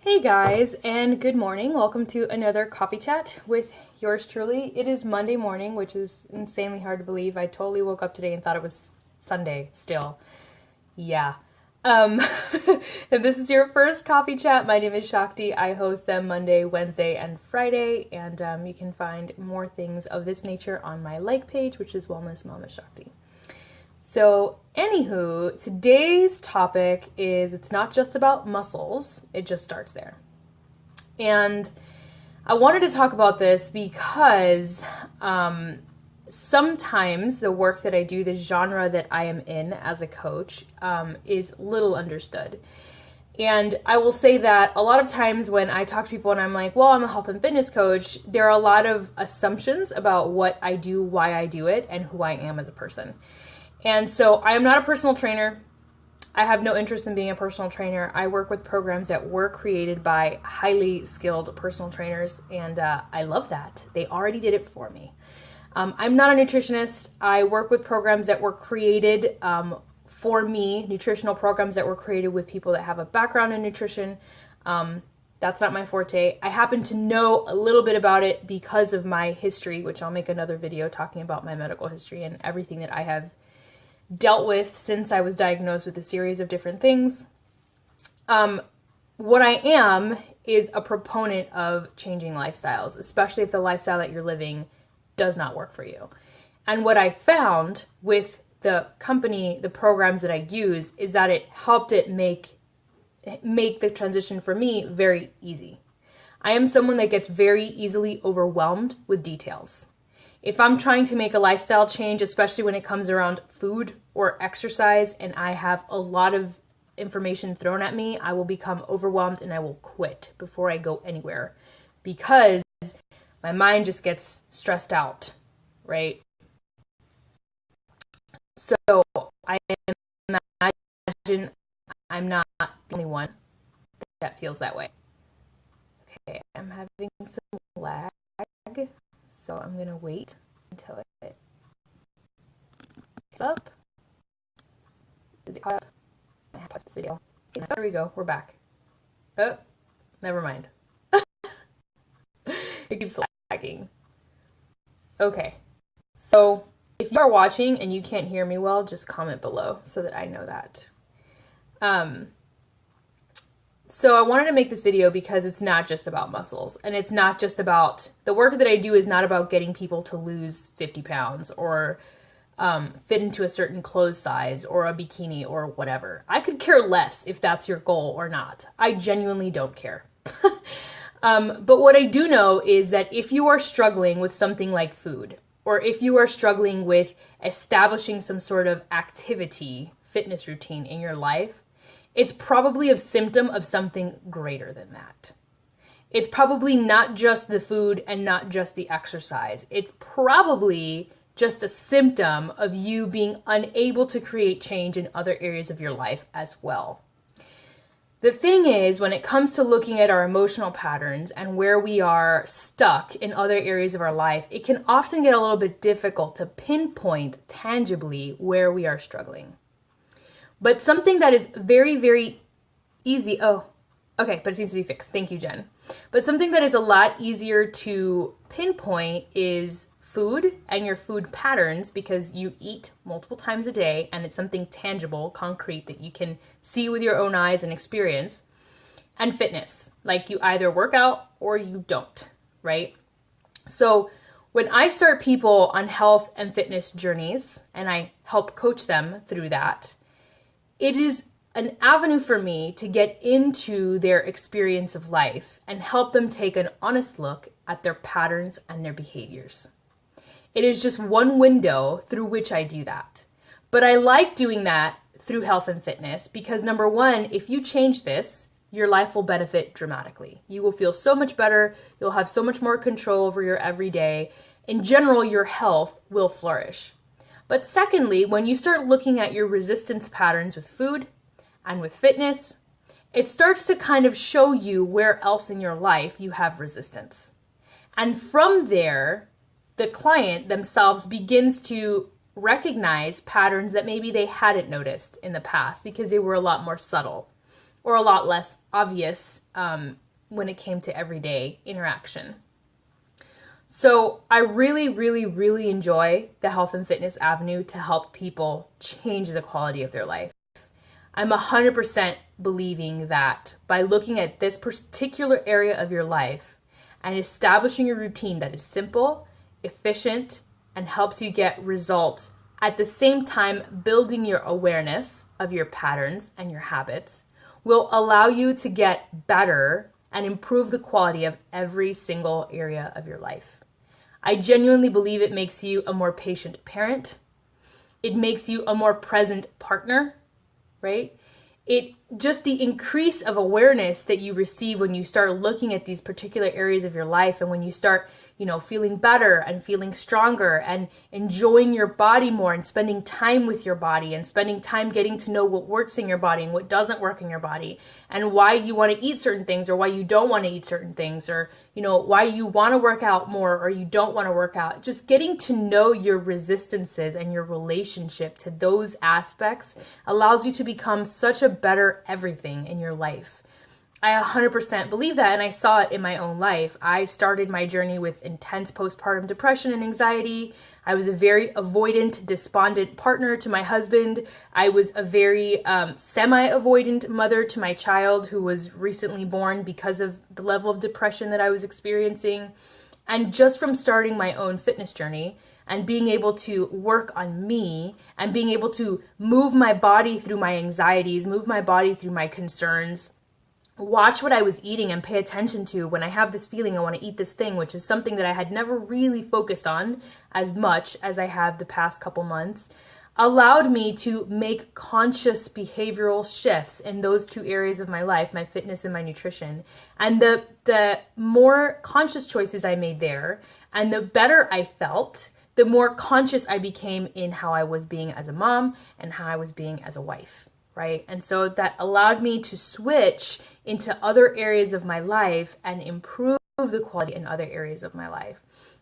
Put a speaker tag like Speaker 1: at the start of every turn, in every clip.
Speaker 1: Hey guys, and good morning. Welcome to another coffee chat with yours truly. It is Monday morning, which is insanely hard to believe. I totally woke up today and thought it was Sunday still. Yeah. Um, if this is your first coffee chat, my name is Shakti. I host them Monday, Wednesday, and Friday, and you can find more things of this nature on my like page, which is Wellness Mama Shakti. So, anywho, today's topic is it's not just about muscles, it just starts there. And I wanted to talk about this because sometimes the work that I do, the genre that I am in as a coach, is little understood. And I will say that a lot of times when I talk to people and I'm like, well, I'm a health and fitness coach, there are a lot of assumptions about what I do, why I do it, and who I am as a person. And so I am not a personal trainer. I have no interest in being a personal trainer. I work with programs that were created by highly skilled personal trainers, and I love that. They already did it for me. I'm not a nutritionist. I work with programs that were created for me, nutritional programs that were created with people that have a background in nutrition. That's not my forte. I happen to know a little bit about it because of my history, which I'll make another video talking about my medical history and everything that I have dealt with since I was diagnosed with a series of different things. What I am is a proponent of changing lifestyles, especially if the lifestyle that you're living does not work for you. And what I found with the company, the programs that I use, is that it helped it make the transition for me very easy. I am someone that gets very easily overwhelmed with details. If I'm trying to make a lifestyle change, especially when it comes around food or exercise, and I have a lot of information thrown at me, I will become overwhelmed and I will quit before I go anywhere because my mind just gets stressed out, right? So I imagine I'm not the only one that feels that way. Okay, I'm having some lag. So I'm going to wait until it's up. Is it caught up? I have to pause this video. There we go. We're back. Oh, never mind. It keeps lagging. Okay. So if you are watching and you can't hear me well, just comment below so that I know that. So I wanted to make this video because it's not just about muscles, and it's not just about, the work that I do is not about getting people to lose 50 pounds or fit into a certain clothes size or a bikini or whatever. I could care less if that's your goal or not. I genuinely don't care. But what I do know is that if you are struggling with something like food, or if you are struggling with establishing some sort of activity, fitness routine in your life, it's probably a symptom of something greater than that. It's probably not just the food and not just the exercise. It's probably just a symptom of you being unable to create change in other areas of your life as well. The thing is, when it comes to looking at our emotional patterns and where we are stuck in other areas of our life, it can often get a little bit difficult to pinpoint tangibly where we are struggling. But something that is very, very easy, oh, okay, but it seems to be fixed. Thank you, Jen. But something that is a lot easier to pinpoint is food and your food patterns, because you eat multiple times a day and it's something tangible, concrete that you can see with your own eyes and experience. And fitness, like you either work out or you don't, right? So when I start people on health and fitness journeys and I help coach them through that, it is an avenue for me to get into their experience of life and help them take an honest look at their patterns and their behaviors. It is just one window through which I do that. But I like doing that through health and fitness because, number one, if you change this, your life will benefit dramatically. You will feel so much better. You'll have so much more control over your everyday. In general, your health will flourish. But secondly, when you start looking at your resistance patterns with food and with fitness, it starts to kind of show you where else in your life you have resistance. And from there, the client themselves begins to recognize patterns that maybe they hadn't noticed in the past because they were a lot more subtle or a lot less obvious when it came to everyday interaction. So I really, really, really enjoy the health and fitness avenue to help people change the quality of their life. I'm 100% believing that by looking at this particular area of your life and establishing a routine that is simple, efficient, and helps you get results, at the same time building your awareness of your patterns and your habits, will allow you to get better and improve the quality of every single area of your life. I genuinely believe it makes you a more patient parent. It makes you a more present partner, right? It just the increase of awareness that you receive when you start looking at these particular areas of your life, and when you start, feeling better and feeling stronger and enjoying your body more and spending time with your body and spending time getting to know what works in your body and what doesn't work in your body, and why you want to eat certain things or why you don't want to eat certain things, or why you want to work out more or you don't want to work out. Just getting to know your resistances and your relationship to those aspects allows you to become such a better everything in your life. I 100% believe that, and I saw it in my own life. I started my journey with intense postpartum depression and anxiety. I was a very avoidant, despondent partner to my husband. I was a very semi-avoidant mother to my child who was recently born because of the level of depression that I was experiencing. And just from starting my own fitness journey and being able to work on me and being able to move my body through my anxieties, move my body through my concerns, watch what I was eating and pay attention to when I have this feeling I want to eat this thing, which is something that I had never really focused on as much as I have the past couple months, allowed me to make conscious behavioral shifts in those two areas of my life, my fitness and my nutrition. And the more conscious choices I made there and the better I felt, the more conscious I became in how I was being as a mom and how I was being as a wife. Right? And so that allowed me to switch into other areas of my life and improve the quality in other areas of my life.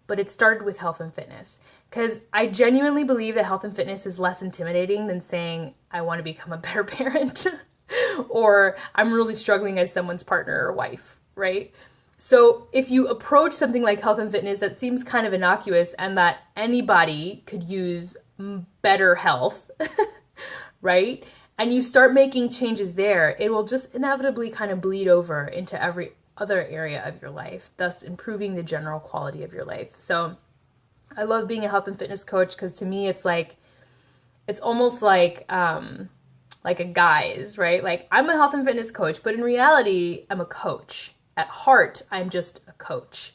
Speaker 1: But it started with health and fitness, because I genuinely believe that health and fitness is less intimidating than saying, I want to become a better parent or I'm really struggling as someone's partner or wife, right? So if you approach something like health and fitness that seems kind of innocuous and that anybody could use better health, right? And you start making changes there, it will just inevitably kind of bleed over into every other area of your life, thus improving the general quality of your life. So I love being a health and fitness coach, because to me it's almost like a guise, right? Like, I'm a health and fitness coach, but in reality, I'm a coach. At heart, I'm just a coach.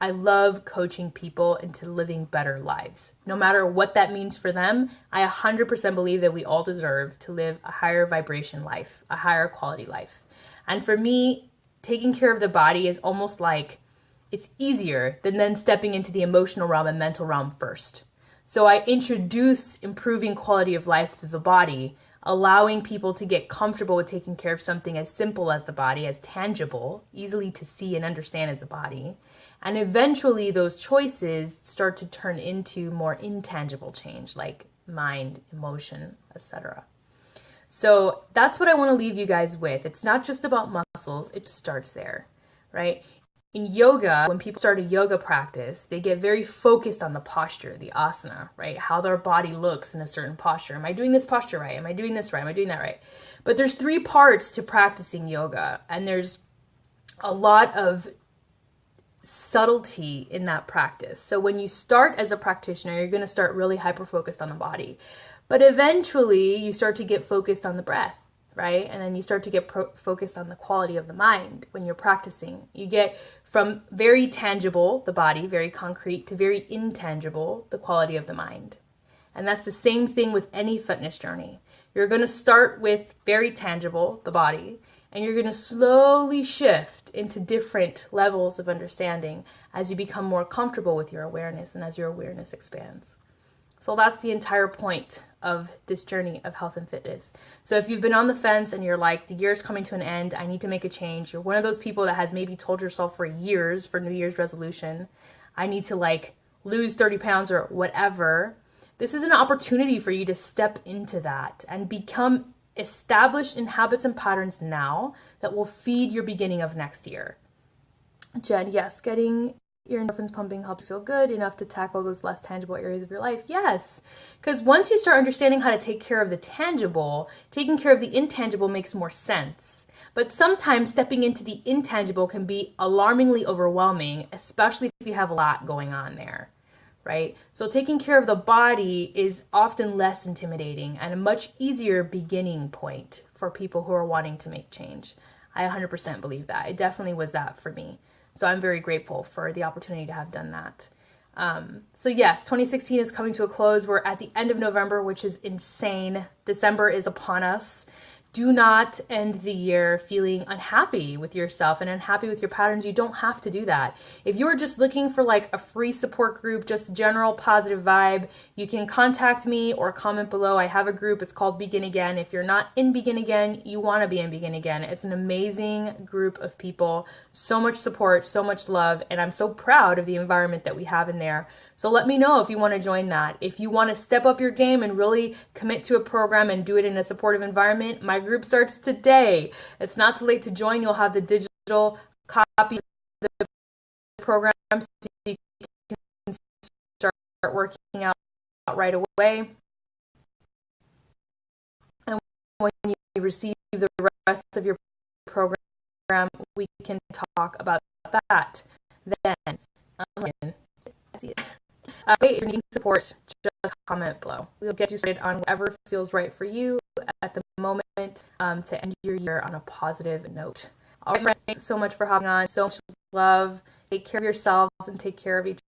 Speaker 1: I love coaching people into living better lives. No matter what that means for them, I 100% believe that we all deserve to live a higher vibration life, a higher quality life. And for me, taking care of the body is almost like it's easier than then stepping into the emotional realm and mental realm first. So I introduce improving quality of life through the body, allowing people to get comfortable with taking care of something as simple as the body, as tangible, easily to see and understand as the body. And eventually those choices start to turn into more intangible change, like mind, emotion, etc. So that's what I want to leave you guys with. It's not just about muscles, it starts there, right? In yoga, when people start a yoga practice, they get very focused on the posture, the asana, right? How their body looks in a certain posture. Am I doing this posture right? Am I doing this right? Am I doing that right? But there's 3 parts to practicing yoga, and there's a lot of subtlety in that practice. So when you start as a practitioner, you're going to start really hyper-focused on the body. But eventually, you start to get focused on the breath, right? And then you start to get focused on the quality of the mind when you're practicing. You get from very tangible, the body, very concrete, to very intangible, the quality of the mind. And that's the same thing with any fitness journey. You're going to start with very tangible, the body, and you're going to slowly shift into different levels of understanding as you become more comfortable with your awareness and as your awareness expands. So that's the entire point of this journey of health and fitness. So if you've been on the fence and you're like, the year's coming to an end, I need to make a change. You're one of those people that has maybe told yourself for years for New Year's resolution, I need to lose 30 pounds or whatever. This is an opportunity for you to step into that and become Establish in habits and patterns now that will feed your beginning of next year. Jen, yes, getting your endorphins pumping helps you feel good enough to tackle those less tangible areas of your life. Yes, because once you start understanding how to take care of the tangible, taking care of the intangible makes more sense. But sometimes stepping into the intangible can be alarmingly overwhelming, especially if you have a lot going on there, right? So taking care of the body is often less intimidating and a much easier beginning point for people who are wanting to make change. I 100% believe that. It definitely was that for me. So I'm very grateful for the opportunity to have done that. So yes, 2016 is coming to a close. We're at the end of November, which is insane. December is upon us. Do not end the year feeling unhappy with yourself and unhappy with your patterns. You don't have to do that. If you're just looking for like a free support group, just general positive vibe, you can contact me or comment below. I have a group. It's called Begin Again. If you're not in Begin Again, you want to be in Begin Again. It's an amazing group of people. So much support, so much love, and I'm so proud of the environment that we have in there. So let me know if you want to join that. If you want to step up your game and really commit to a program and do it in a supportive environment, my group starts today. It's not too late to join. You'll have the digital copy of the program so you can start working out right away. And when you receive the rest of your program, we can talk about that then. If you're needing support, just comment below. We'll get you started on whatever feels right for you at the moment to end your year on a positive note. All right, thanks so much for hopping on. So much love. Take care of yourselves and take care of each